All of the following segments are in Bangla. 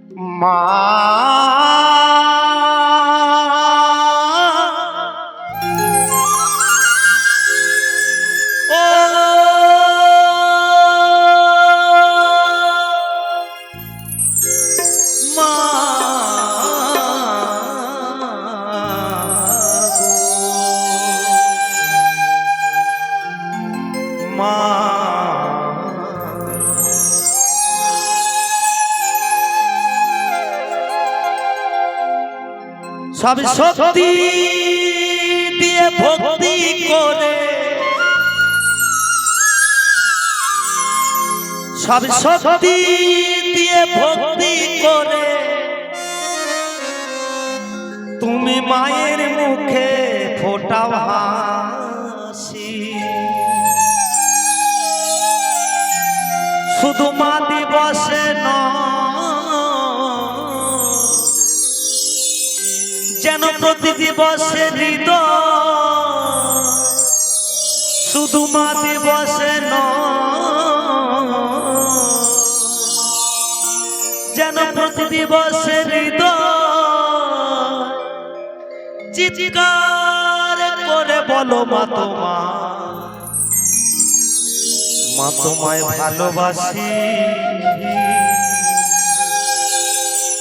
মা সব শক্তি দিয়ে ভক্তি করে, সব শক্তি দিয়ে ভক্তি করে তুমি মায়ের মুখে ফোটাও হাসি। শুধু মা দিবসে যেন প্রতি দিবসে হৃদয়, শুধু মা দিবসে যেন প্রতি দিবসে হৃদয় চিৎকার করে বলো মা তোমায় ভালোবাসি।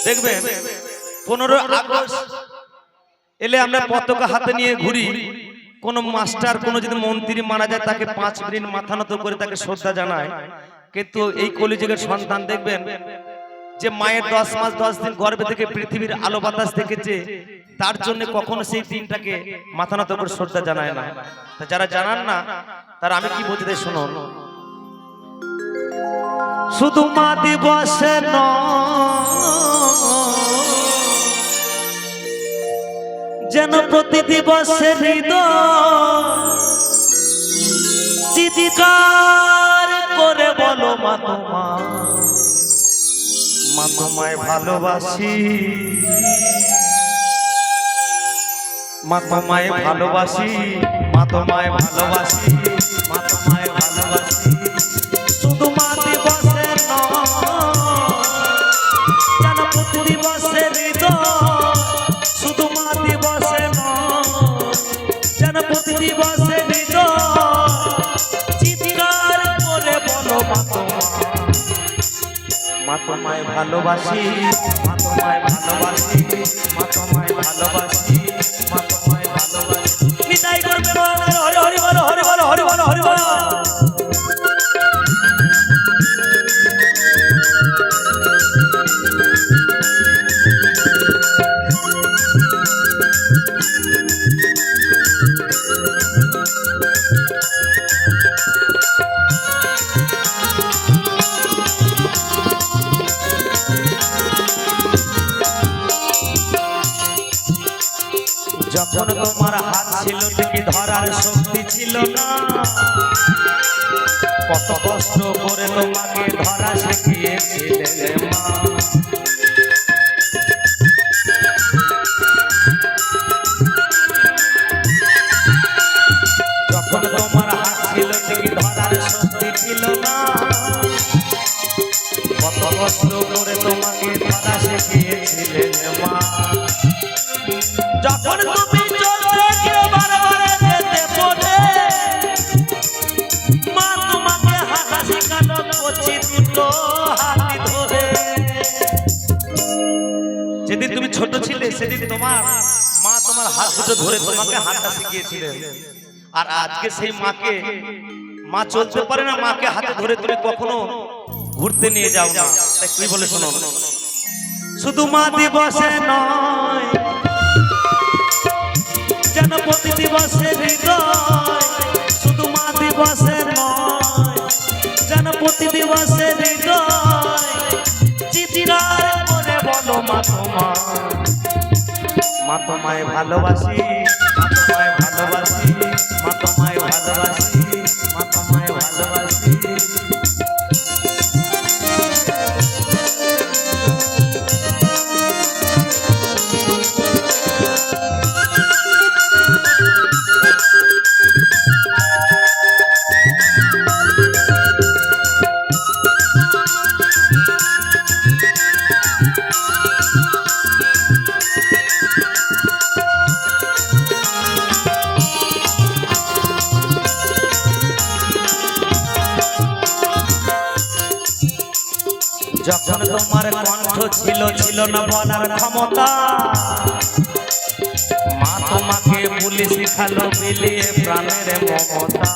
দেখবে 15 আগস্ট এলে আমরা পতাকা হাতে নিয়ে ঘুরি, কোন মাস্টার কোন যদি মন্ত্রী মারা যায় তাকে 5 মিনিট মাথা নত করে তাকে শ্রদ্ধা জানায়। কিন্তু এই কলিযুগের সন্তান দেখবেন যে মায়ের 10 মাস 10 দিন গর্ভে থেকে পৃথিবীর আলো বাতাস দেখেছে, তার জন্য কখনো সেই দিনটাকে মাথা নত করে শ্রদ্ধা জানায় না। যারা জানান না তারা আমি কি বলতে চাই শুনুন। শুধু মা দিবসে যেন প্রতি দিবসে হৃদয় চিৎকার করে বলো মা তোমায় ভালোবাসি, মা তোমায় ভালোবাসি, মা তোমায় ভালোবাসি, মা তোমায় ভালোবাসি। শুধু মা দিবসে যেন প্রতি দিবসে হৃদয়, শুধু মা দিবসে যেন প্রতি দিবসে হৃদয় চিৎকার করে বলো মা তোমায় ভালোবাসি, মা তোমায় ভালোবাসি, মা তোমায় ভালোবাসি, মা তোমায় ভালোবাসি। বিদায় করবে হরি হরি বলো, হরি বলো, হরি বলো, হরি বলো। যখন তোমার হাত ছিল ঠিকই ধরার শক্তি ছিল না, কত কষ্ট করে তোমাকে ধরা শিখিয়েছিলে মা। যখন তোমার হাত ছিল ঠিকই ধরার শক্তি ছিল না, কত কষ্ট করে তোমাকে ধরা শিখিয়েছিলে মা। যখন তুমি চলতে গিয়ে বারবার যেতে পড়ে, মা তোমাকে হাঁটা শেখানো কচি দুটো হাতি ধরে। যেদিন তুমি ছোট ছিলে সেদিন তোমার মা তোমার হাত দুটো ধরে তোমাকে হাঁটা শিখিয়েছিলেন। আর আজকে সেই মাকে, মা চলতে পারে না, মাকে হাতে ধরে তুমি কখনো ঘুরতে নিয়ে যাও না। তাই কি বলে শোনো, শুধু মা দিবসে নয় যেন প্রতি দিবসে হৃদয়, শুধু মা দিবসে নয় যেন প্রতি দিবসে হৃদয় চিৎকার করে বলো মা তোমায় ভালোবাসি, মা তোমায় ভালোবাসি, মা তোমায় ভালোবাসি, মা তোমায় ভালোবাসি। যখন তোমার কণ্ঠ ছিল ছিল না বলার ক্ষমতা, মা তোমাকে বলে শিখালো বিলিয়ে প্রাণের মমতা।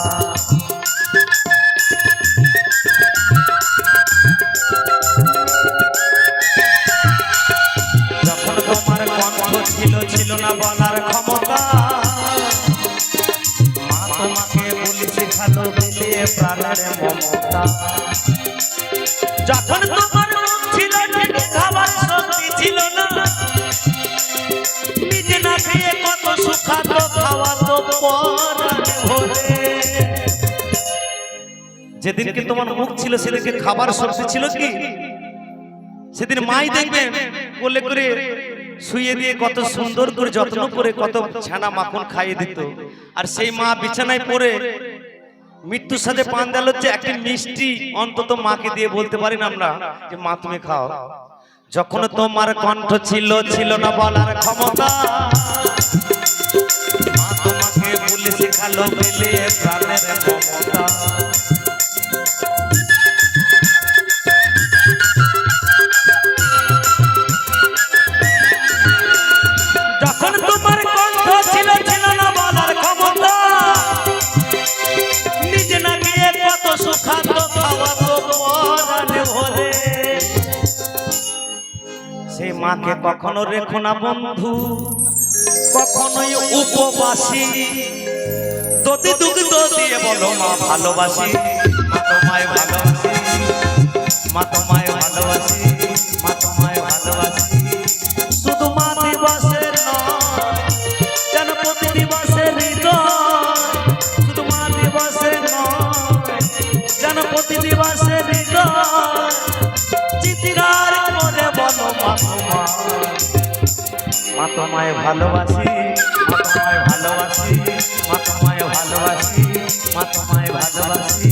যখন তোমার কণ্ঠ ছিল ছিল না বলার ক্ষমতা, মা তোমাকে বলে শিখালো বিলিয়ে প্রাণের মমতা। যখন তোমার ছিল খাবার শক্তি ছিল না, নিজে না খেয়ে কত সুখাতো খাওয়াতো পরাণে ভরে। যেদিনকে তোমার মুখ ছিল সেদিনকে খাবার শক্তি ছিল কি? সেদিন মাই দেখবেন কোলে করে শুয়ে দিয়ে কত সুন্দর করে যত্ন করে কত ছানা মাখন খাইয়ে দিত। আর সেই মা বিছানায় পড়ে মৃত্যুর সাথে পান দেওয়া হচ্ছে একটা মিষ্টি অন্তত মাকে দিয়ে বলতে পারি না আমরা যে মা তুমি খাও। যখন তোমার কণ্ঠ ছিল ছিল না বলার ক্ষমতা, মা তোমাকে বলে শেখালো পেলে প্রাণের মমতা। যখন তোমার কণ্ঠ ছিল ছিল না বলার ক্ষমতা, নিজে না গিয়ে কত সুখাতো খাওয়াতো পরাণে ভরে। সেই মাকে কখনো রেখো না বন্ধু, কখনোই উপবাসী। দধি দুগ্ধ দিয়ে বলো মা ভালোবাসি, মা তোমায় ভালোবাসি, মা তোমায় ভালোবাসি, মা তোমায় ভালোবাসি। শুধু মা দিবসের নয়, যেন প্রতি দিবসের হৃদয়। শুধু মা দিবসের নয়, যেন প্রতি দিবসের হৃদয়। চিৎকার করে বলো মা তোমায়, মা তোমায় ভালোবাসি, মা তোমায় ভালোবাসি, মা তোমায় ভালোবাসি, মা তোমায় ভালোবাসি।